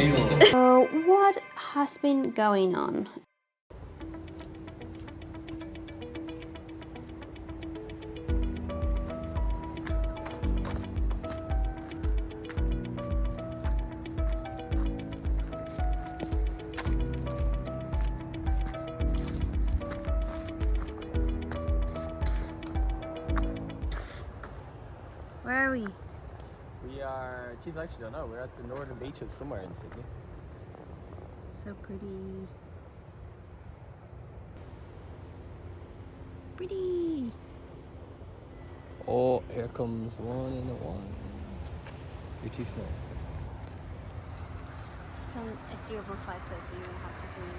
So what has been going on? Where are we? We are, geez, I actually don't know. We're at the northern beaches somewhere in Sydney. So pretty. Pretty. Oh, here comes one in the one. You're too small. It's on a 0.5 though, so you're gonna have to zoom in.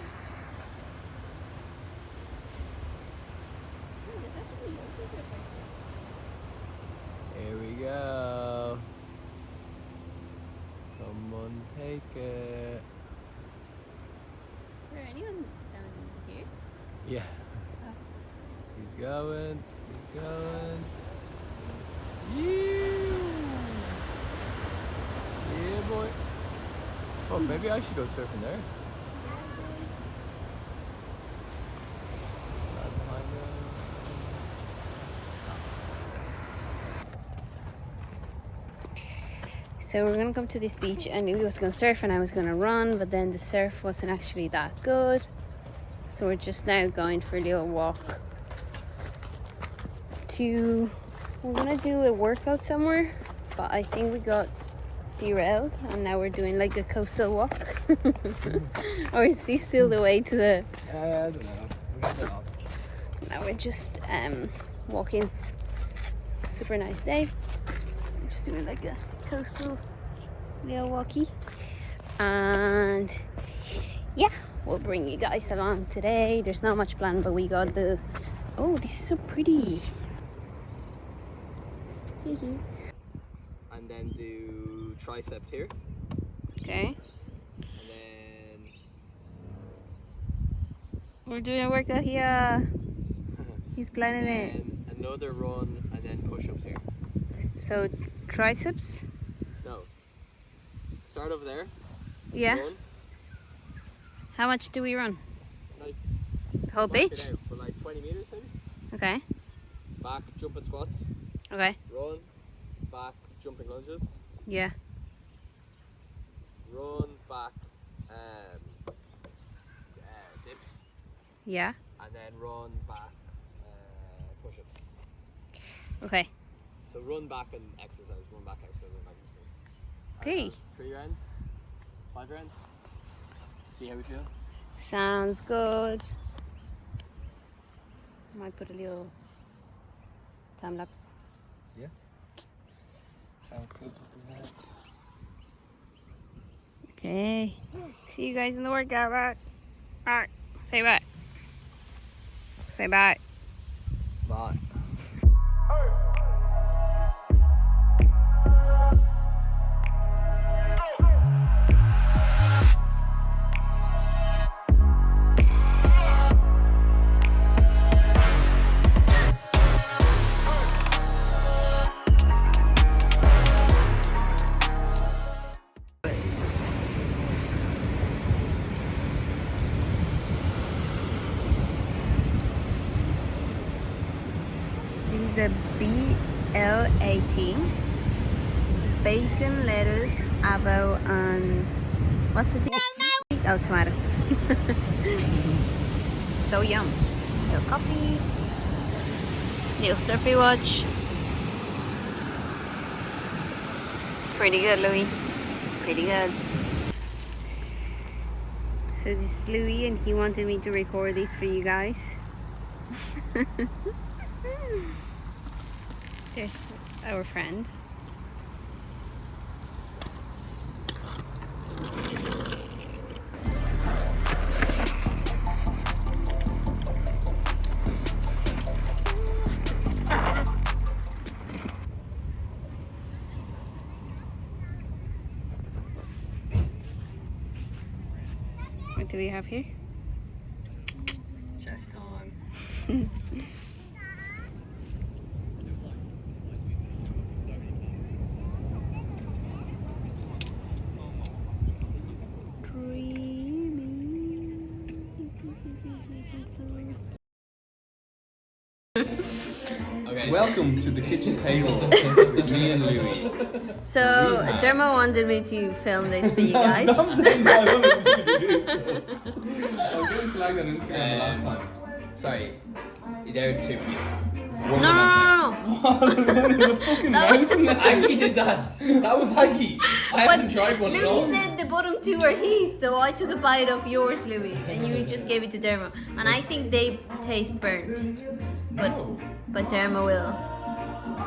Oh, there's actually loads of different. Here we go. Someone take it. Is there anyone down here? Yeah. Oh. He's going. He's going. Yeah, boy. Oh, maybe I should go surfing there. Slide behind So we're gonna come to this beach and we was gonna surf and I was gonna run, but then the surf wasn't actually that good. So we're just now going for a little walk we're gonna do a workout somewhere, but I think we got derailed and now we're doing like a coastal walk. Or is this still the way to the... I don't know. We got that off. Now we're just walking. Super nice day. We're just doing like a coastal little walkie. And yeah, we'll bring you guys along today. There's not much planned, but we got the... Oh, this is so pretty. And then do triceps here. Okay. And then We're doing a workout here. He's planning it. and another run and then push-ups here. So triceps? No. Start over there. Yeah. Run. How much do we run? Like, The whole max beach? it out for like 20 meters maybe. Okay. Back, jumping squats. Okay. Run. Back, jumping lunges. Yeah. Run, back, dips. Yeah. And then run, back, push-ups. Okay. So run back and exercise, run back, exercise, run back, exercise. Okay. 3 rounds? 5 rounds? See how we feel? Sounds good. Might put a little time lapse. Yeah. Sounds good. Okay. See you guys in the workout, right? Alright. Say bye. Say bye. Bye. This is a BLAT. Bacon, lettuce, avo, and what's it? Oh, tomato. So yum. Little coffees. Little surfy watch. Pretty good, Louis. Pretty good. So this is Louis and he wanted me to record this for you guys. There's our friend. What do we have here? Chest time. Welcome to the kitchen table with me and Louis. So Dermo wanted me to film this for you guys. Stop saying that. I wanted you to do stuff. I was getting slagged on Instagram the last time. Sorry, there are two for you. No, no, no, There's a fucking mouse in there. Aggie did that. That was Aggie. I haven't tried one at all. Louis said the bottom two are his, so I took a bite of yours, Louis, and you just gave it to Dermo. And I think they taste burnt, but Dermo will.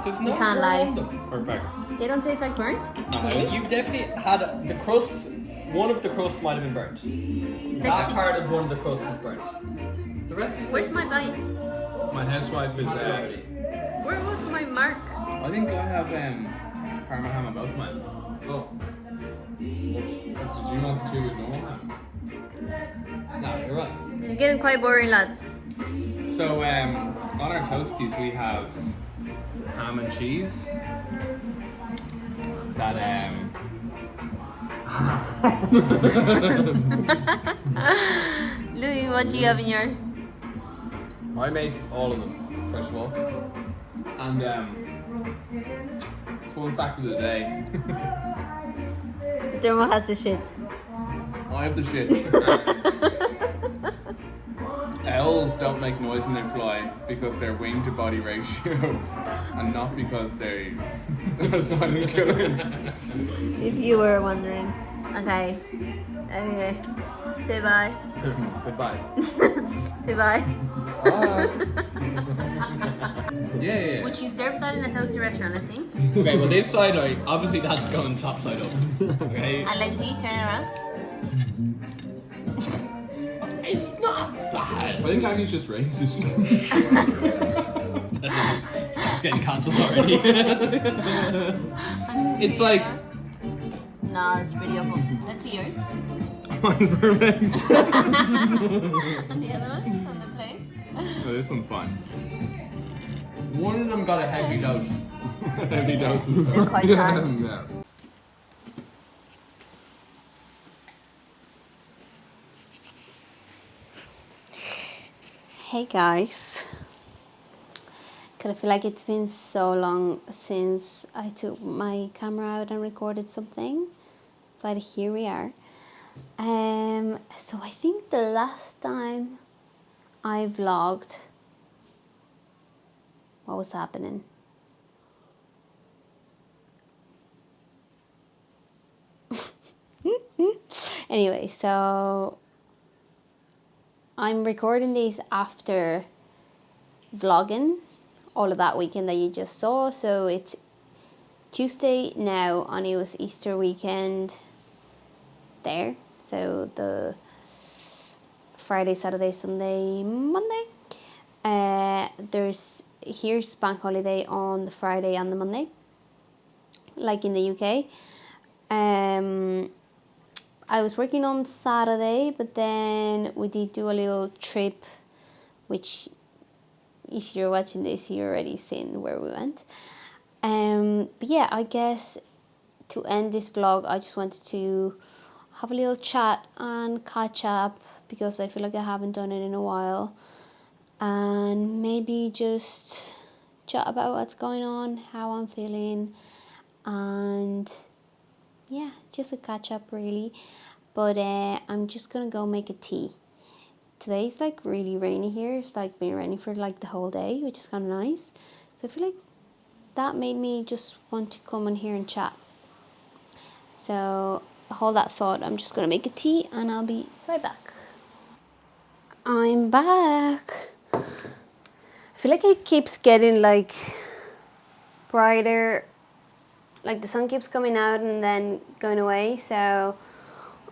There's You no can't burn lie. on them. Perfect. They don't taste like burnt. See? You definitely had the crust. One of the crusts might have been burnt. That see. part of one of the crusts was burnt. The rest. Where's my bite? My housewife is. Where was my mark? I think I have Parma ham on both mine. Oh. Did you want the two with normal ham? No, you're right. This is getting quite boring, lads. So on our toasties we have ham and cheese. That Louis, what do you have in yours? I made all of them, first of all. and fun fact of the day. Dermo has the shits. I have the shits. Owls don't make noise when they fly because their wing to body ratio and not because they are silent killers. If you were wondering. Okay. Anyway, say bye. Goodbye. Say bye. Yeah. Would you serve that in a toasty restaurant, let's see? Okay, well this side, obviously that's going top side up. Okay. And let's see, turn it around. It's not bad. I think Aggie's just racist. It's getting cancelled already. It's like. No, it's pretty awful. Let's see yours. Mine's perfect. And the other one on the plate. Oh, this one's fine. One of them got a heavy dose. Heavy doses. It's quite tart. Yeah. Hey guys. I feel like it's been so long since I took my camera out and recorded something, but here we are. So I think the last time I vlogged, what was happening? Anyway, so I'm recording these after vlogging all of that weekend that you just saw. So it's Tuesday now, and it was Easter weekend there. So the Friday, Saturday, Sunday, Monday. Here's bank holiday on the Friday and the Monday, like in the UK. I was working on Saturday, but then we did do a little trip, which if you're watching this, you're already seen where we went. But yeah, I guess to end this vlog, I just wanted to have a little chat and catch up because I feel like I haven't done it in a while. And maybe just chat about what's going on, how I'm feeling, and yeah, just a catch up really. But I'm just gonna go make a tea. Today's like really rainy here. It's like been raining for like the whole day, which is kind of nice. So I feel like that made me just want to come in here and chat. So hold that thought. I'm just gonna make a tea and I'll be right back. I'm back. I feel like it keeps getting like brighter, like the sun keeps coming out and then going away. So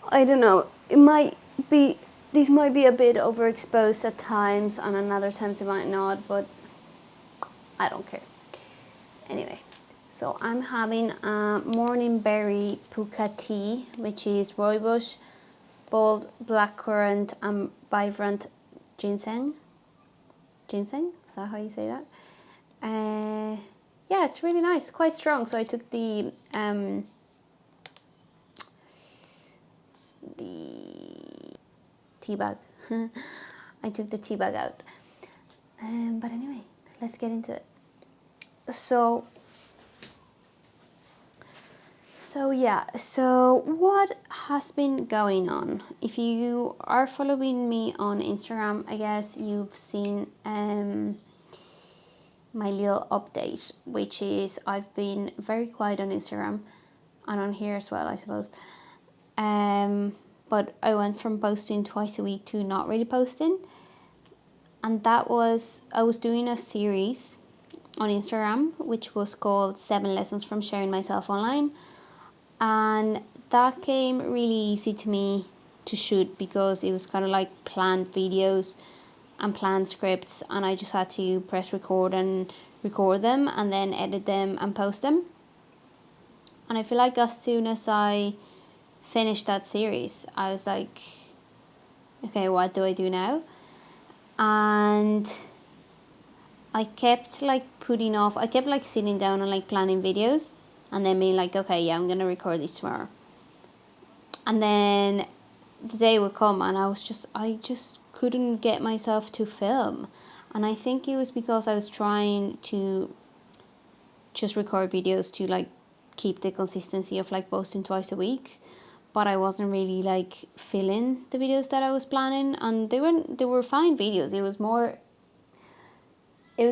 I don't know, these might be a bit overexposed at times, and at other times it might not, but I don't care. Anyway, so I'm having a morning berry puka tea, which is rooibos, bold blackcurrant, and vibrant ginseng. Ginseng, is that how you say that? Yeah, it's really nice, quite strong. So I took the tea bag. I took the tea bag out. But anyway, let's get into it. So yeah, so what has been going on? If you are following me on Instagram, I guess you've seen my little update, which is I've been very quiet on Instagram and on here as well, I suppose. But I went from posting twice a week to not really posting. And that was, I was doing a series on Instagram, which was called 7 Lessons from Sharing Myself Online. And that came really easy to me to shoot because it was kind of like planned videos and planned scripts, and I just had to press record and record them and then edit them and post them. And I feel like as soon as I finished that series, I was like, okay, what do I do now? And I kept like putting off, I kept like sitting down and like planning videos and then being like, okay, yeah, I'm gonna record this tomorrow. And then the day would come and I just couldn't get myself to film. And I think it was because I was trying to just record videos to like keep the consistency of like posting twice a week, but I wasn't really like feeling the videos that I was planning. And they were fine videos. It was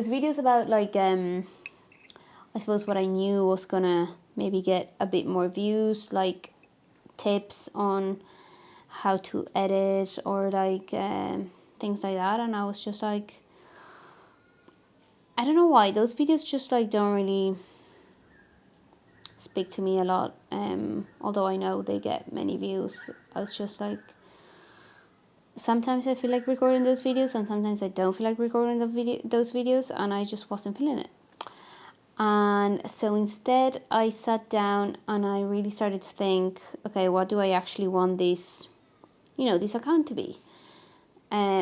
videos about like I suppose what I knew was gonna maybe get a bit more views, like tips on how to edit or like things like that. And I was just like, I don't know why those videos just like don't really speak to me a lot, although I know they get many views. I was just like, sometimes I feel like recording those videos and sometimes I don't feel like recording those videos, and I just wasn't feeling it. And so instead I sat down and I really started to think, okay, what do I actually want this account to be?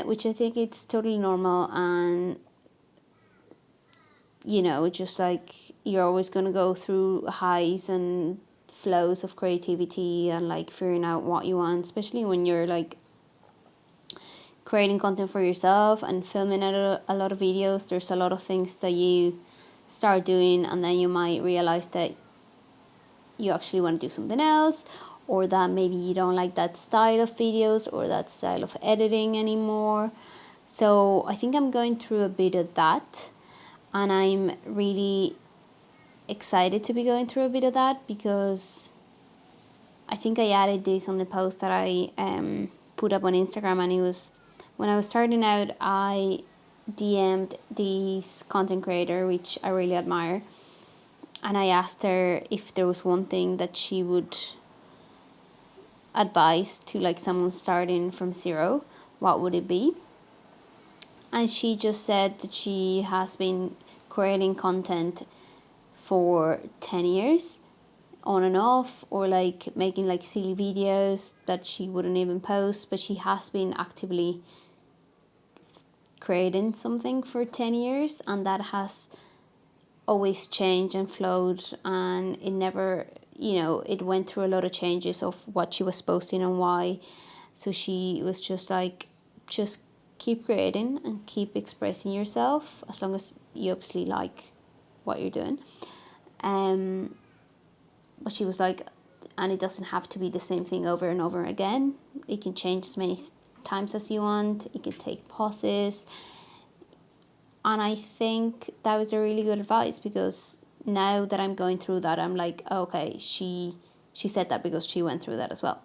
Which I think it's totally normal, and just like you're always going to go through highs and flows of creativity and like figuring out what you want, especially when you're like creating content for yourself and filming a lot of videos. There's a lot of things that you start doing and then you might realize that you actually want to do something else, or that maybe you don't like that style of videos or that style of editing anymore. So I think I'm going through a bit of that, and I'm really excited to be going through a bit of that because I think I added this on the post that I put up on Instagram, and it was when I was starting out, I DM'd this content creator, which I really admire, and I asked her if there was one thing that she would advise to like someone starting from zero, what would it be? And she just said that she has been creating content for 10 years on and off, or like making like silly videos that she wouldn't even post, but she has been actively creating something for 10 years, and that has always changed and flowed, and it never, it went through a lot of changes of what she was posting and why. So she was just like, just keep creating and keep expressing yourself as long as you obviously like what you're doing. But she was like, and it doesn't have to be the same thing over and over again. It can change as many times as you want. It can take pauses. And I think that was a really good advice, because now that I'm going through that, I'm like, okay, she said that because she went through that as well.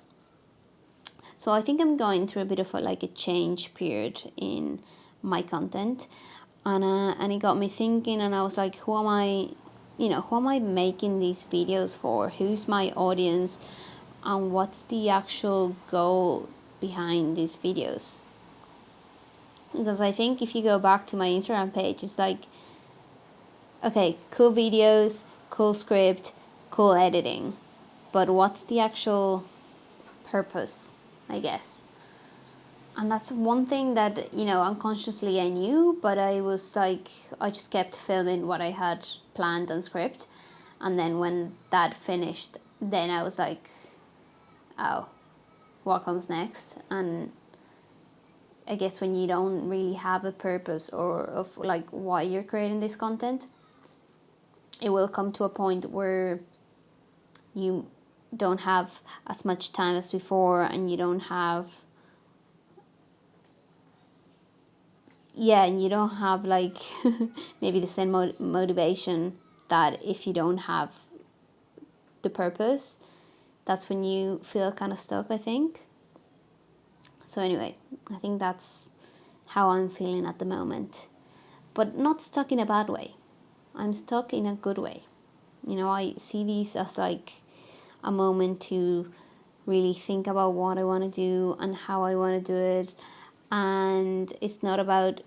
So I think I'm going through a bit of a change period in my content, and it got me thinking, and I was like, who am I making these videos for? Who's my audience, and what's the actual goal behind these videos? Because I think if you go back to my Instagram page, it's like, okay, cool videos, cool script, cool editing, but what's the actual purpose, I guess? And that's one thing that, unconsciously I knew, but I was like, I just kept filming what I had planned and script. And then when that finished, then I was like, oh, what comes next? And I guess when you don't really have a purpose or of like why you're creating this content, it will come to a point where you don't have as much time as before, and you don't have like maybe the same motivation that if you don't have the purpose. That's when you feel kind of stuck, I think. So anyway, I think that's how I'm feeling at the moment, but not stuck in a bad way. I'm stuck in a good way. You know, I see these as like a moment to really think about what I want to do and how I want to do it. And the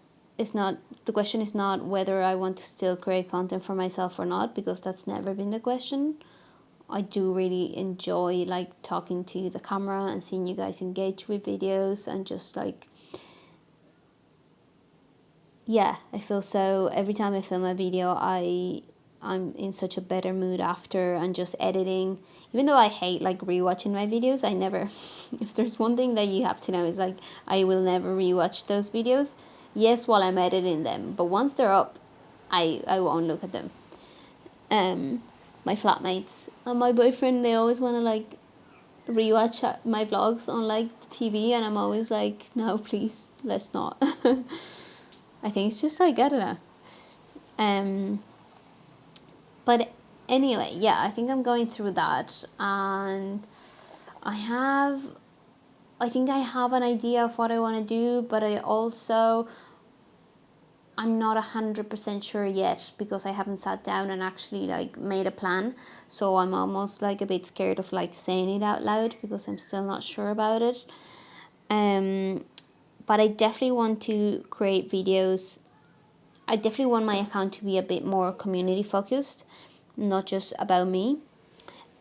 question is not whether I want to still create content for myself or not, because that's never been the question. I do really enjoy like talking to the camera and seeing you guys engage with videos, and just like, yeah, I feel so every time I film a video, I'm in such a better mood after, and just editing. Even though I hate like rewatching my videos, I never if there's one thing that you have to know is like I will never rewatch those videos. Yes, while I'm editing them, but once they're up, I won't look at them. My flatmates and my boyfriend, they always want to like rewatch my vlogs on like the TV, and I'm always like, no, please, let's not. I think it's just like, I don't know. But anyway, yeah, I think I'm going through that, and I think I have an idea of what I want to do, but I'm not 100% sure yet, because I haven't sat down and actually like made a plan. So I'm almost like a bit scared of like saying it out loud, because I'm still not sure about it. But I definitely want to create videos. I definitely want my account to be a bit more community focused, not just about me.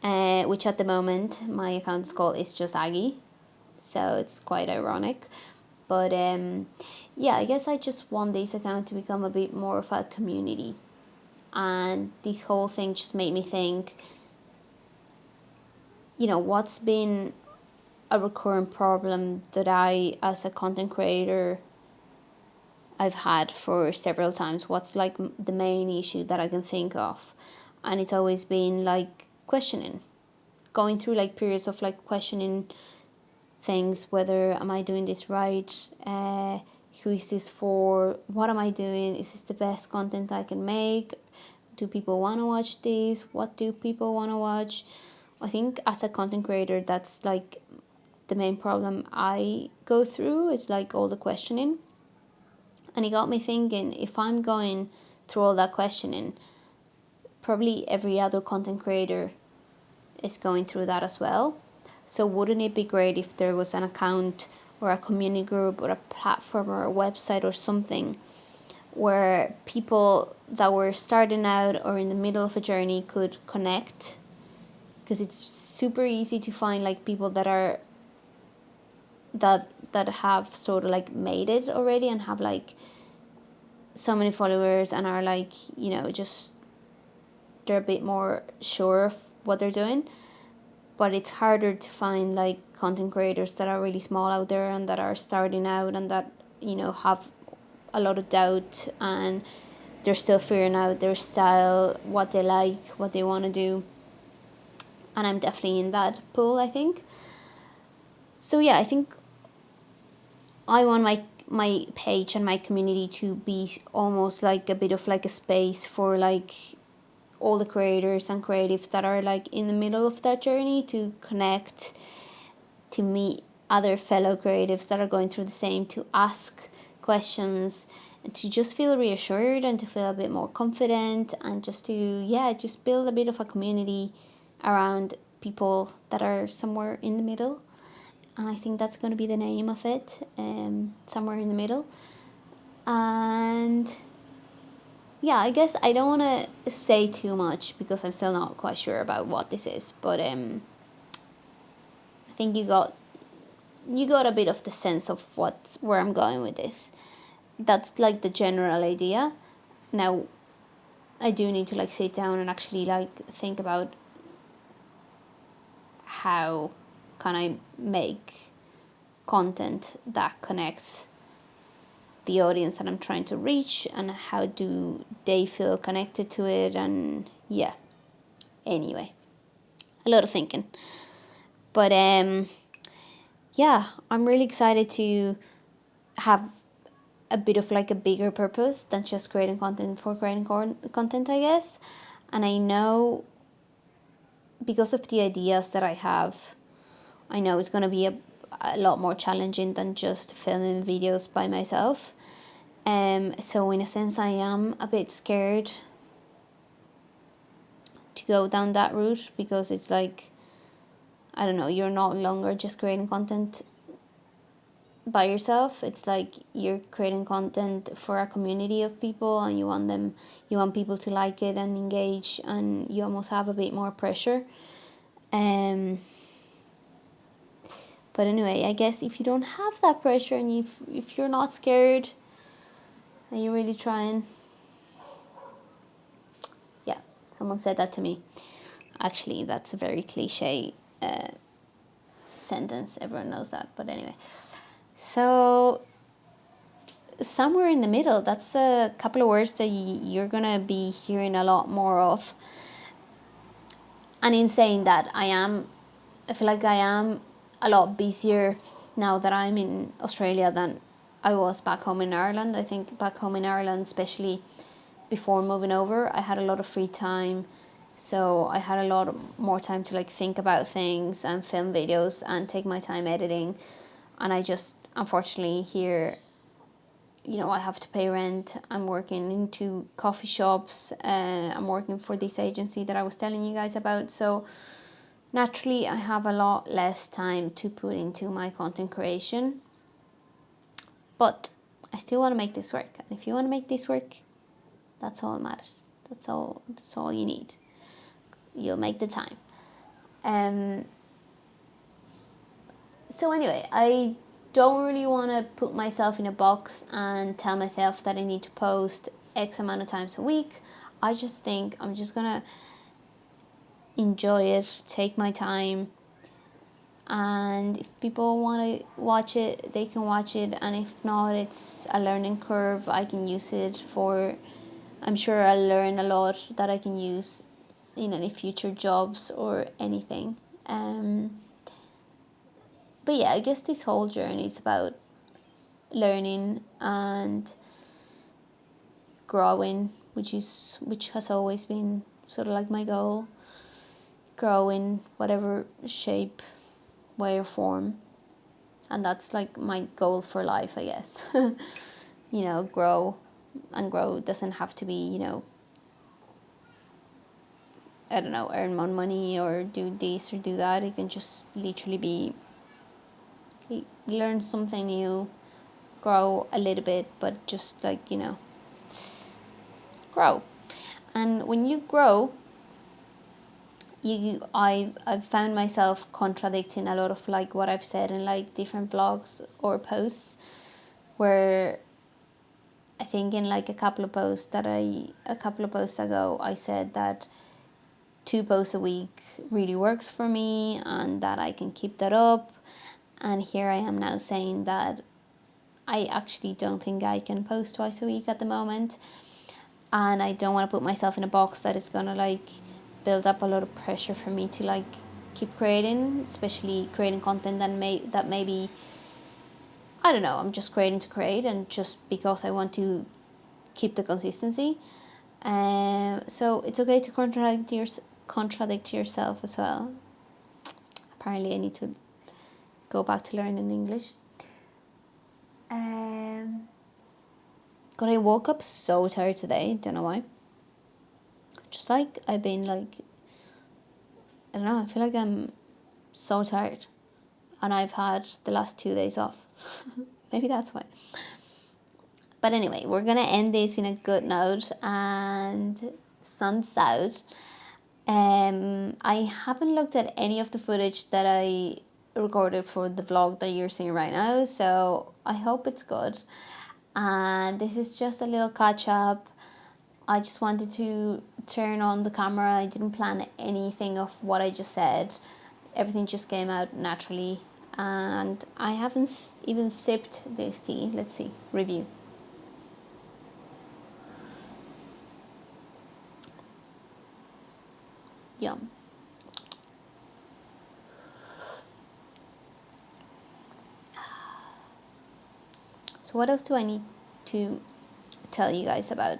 Which at the moment my account is called It's Just Aggie, so it's quite ironic. But yeah, I guess I just want this account to become a bit more of a community. And this whole thing just made me think, you know, what's been a recurrent problem that I, as a content creator, I've had for several times. What's like the main issue that I can think of? And it's always been like questioning, going through like periods of like questioning things, whether am I doing this right, who is this for, what am I doing, is this the best content I can make, do people want to watch this, what do people want to watch. I think as a content creator, that's like the main problem I go through, is like all the questioning. And it got me thinking, if I'm going through all that questioning, probably every other content creator is going through that as well. So wouldn't it be great if there was an account or a community group or a platform or a website or something where people that were starting out or in the middle of a journey could connect? Because it's super easy to find like people that are that have sort of like made it already and have like so many followers and are like, you know, just they're a bit more sure of what they're doing. But it's harder to find like content creators that are really small out there and that are starting out and that, you know, have a lot of doubt and they're still figuring out their style, what they like, what they want to do. And I'm definitely in that pool, I think. So yeah, I think I want my page and my community to be almost like a bit of like a space for like all the creators and creatives that are like in the middle of that journey, to connect, to meet other fellow creatives that are going through the same, to ask questions, and to just feel reassured and to feel a bit more confident, and just to, yeah, just build a bit of a community around people that are somewhere in the middle. And I think that's going to be the name of it, somewhere in the middle. And yeah, I guess I don't want to say too much because I'm still not quite sure about what this is. But I think you got a bit of the sense of where I'm going with this. That's like the general idea. Now, I do need to like sit down and actually like think about how can I make content that connects the audience that I'm trying to reach, and how do they feel connected to it, and yeah, anyway, a lot of thinking. But yeah, I'm really excited to have a bit of like a bigger purpose than just creating content for creating content, I guess. And I know because of the ideas that I have, I know it's going to be a lot more challenging than just filming videos by myself. So in a sense, I am a bit scared to go down that route, because it's like, I don't know, you're not longer just creating content by yourself. It's like you're creating content for a community of people, and you want people to like it and engage, and you almost have a bit more pressure. But anyway, I guess if you don't have that pressure, and if you're not scared and you're really trying, yeah, someone said that to me. Actually, that's a very cliche sentence. Everyone knows that. But anyway, so somewhere in the middle, that's a couple of words that you're gonna be hearing a lot more of. And in saying that, I feel like I am a lot busier now that I'm in Australia than I was back home in Ireland. I think back home in Ireland, especially before moving over, I had a lot of free time. So I had a lot more time to like think about things and film videos and take my time editing. And I just, unfortunately, here, you know, I have to pay rent. I'm working into coffee shops. I'm working for this agency that I was telling you guys about. So naturally, I have a lot less time to put into my content creation. But I still want to make this work. And if you want to make this work, that's all that matters. That's all you need. You'll make the time. So anyway, I don't really want to put myself in a box and tell myself that I need to post X amount of times a week. I just think I'm just gonna enjoy it, take my time, and if people want to watch it, they can watch it, and if not, it's a learning curve. I can use it for, I'm sure I'll learn a lot that I can use in any future jobs or anything. But yeah, I guess this whole journey is about learning and growing, which has always been sort of like my goal. Grow in whatever shape, way or form, and that's like my goal for life, I guess. You know, grow, and grow doesn't have to be, you know, I don't know, earn more money or do this or do that. It can just literally be learn something new, grow a little bit, but just like, you know, grow. And when you grow, I've found myself contradicting a lot of like what I've said in like different blogs or posts, where I think in like a couple of posts ago I said that 2 posts a week really works for me and that I can keep that up. And here I am now saying that I actually don't think I can post twice a week at the moment. And I don't want to put myself in a box that is going to like build up a lot of pressure for me to like keep creating, especially creating content that maybe, I don't know, I'm just creating to create and just because I want to keep the consistency. So it's okay to contradict yourself as well. Apparently I need to go back to learning English. God, I woke up so tired today. Don't know why. Just like I've been like, I don't know, I feel like I'm so tired. And I've had the last 2 days off. Maybe that's why. But anyway, we're going to end this in a good note. And sun's out. I haven't looked at any of the footage that I recorded for the vlog that you're seeing right now. So I hope it's good. And this is just a little catch up. I just wanted to turn on the camera. I didn't plan anything of what I just said. Everything just came out naturally. And I haven't even sipped this tea. Let's see. Review. Yum. So what else do I need to tell you guys about?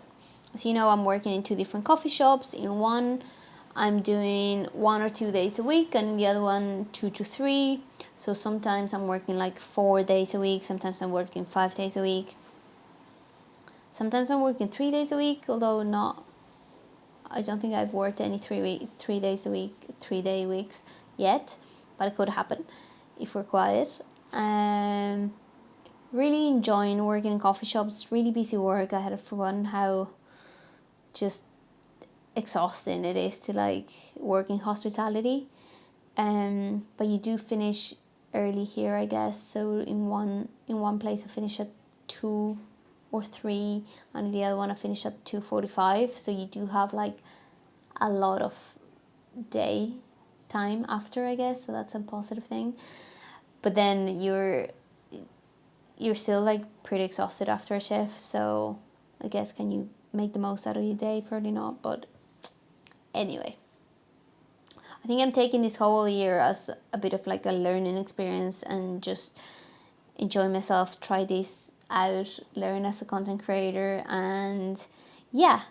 So you know, I'm working in 2 different coffee shops. In one, I'm doing 1 or 2 days a week, and in the other one 2 to 3. So sometimes I'm working like 4 days a week, sometimes I'm working 5 days a week, sometimes I'm working 3 days a week, although I don't think I've worked any 3 days a week, 3-day weeks yet, but it could happen if we're quiet. Really enjoying working in coffee shops. Really busy work. I had forgotten how just exhausting it is to like work in hospitality. But you do finish early here, I guess. So in one place I finish at 2 or 3, and the other one I finish at 2:45. So you do have like a lot of day time after, I guess. So that's a positive thing. But then you're still like pretty exhausted after a shift. So I guess, can you make the most out of your day? Probably not. But anyway, I think I'm taking this whole year as a bit of like a learning experience and just enjoy myself, try this out, learn as a content creator. And yeah,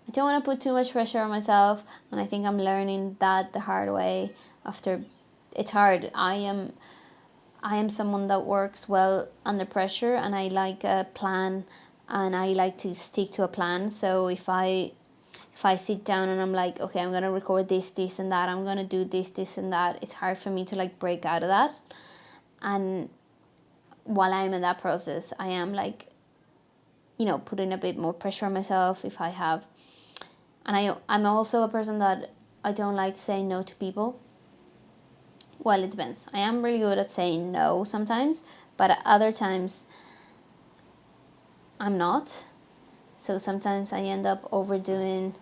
I don't want to put too much pressure on myself, and I think I'm learning that the hard way. After it's hard. I am someone that works well under pressure, and I like a plan, and I like to stick to a plan. So if I sit down and I'm like, okay, I'm gonna record this and that, I'm gonna do this and that, it's hard for me to like break out of that. And while I'm in that process, I am like, you know, putting a bit more pressure on myself if I have. And I'm also a person that I don't like saying no to people. Well, it depends. I am really good at saying no sometimes, but at other times I'm not. So sometimes I end up overdoing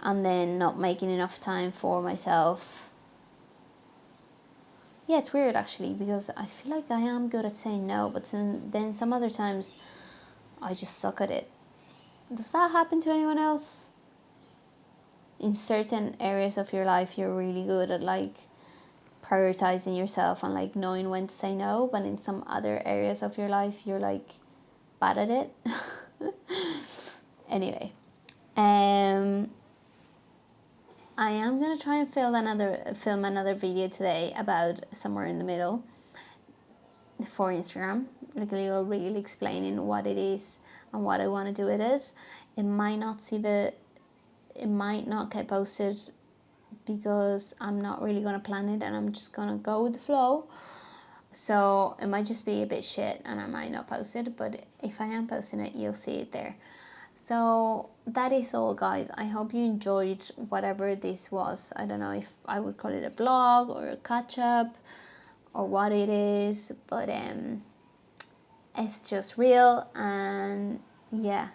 and then not making enough time for myself. Yeah, it's weird actually, because I feel like I am good at saying no, but then some other times I just suck at it. Does that happen to anyone else? In certain areas of your life, you're really good at like prioritizing yourself and like knowing when to say no, but in some other areas of your life, you're like bad at it. Anyway, I am gonna try and film another video today about somewhere in the middle for Instagram, like a little reel explaining what it is and what I want to do with it. It might not get posted because I'm not really gonna plan it, and I'm just gonna go with the flow. So it might just be a bit shit and I might not post it, but if I am posting it, you'll see it there. So that is all, guys. I hope you enjoyed whatever this was. I don't know if I would call it a vlog or a catch up or what it is, but it's just real. And yeah,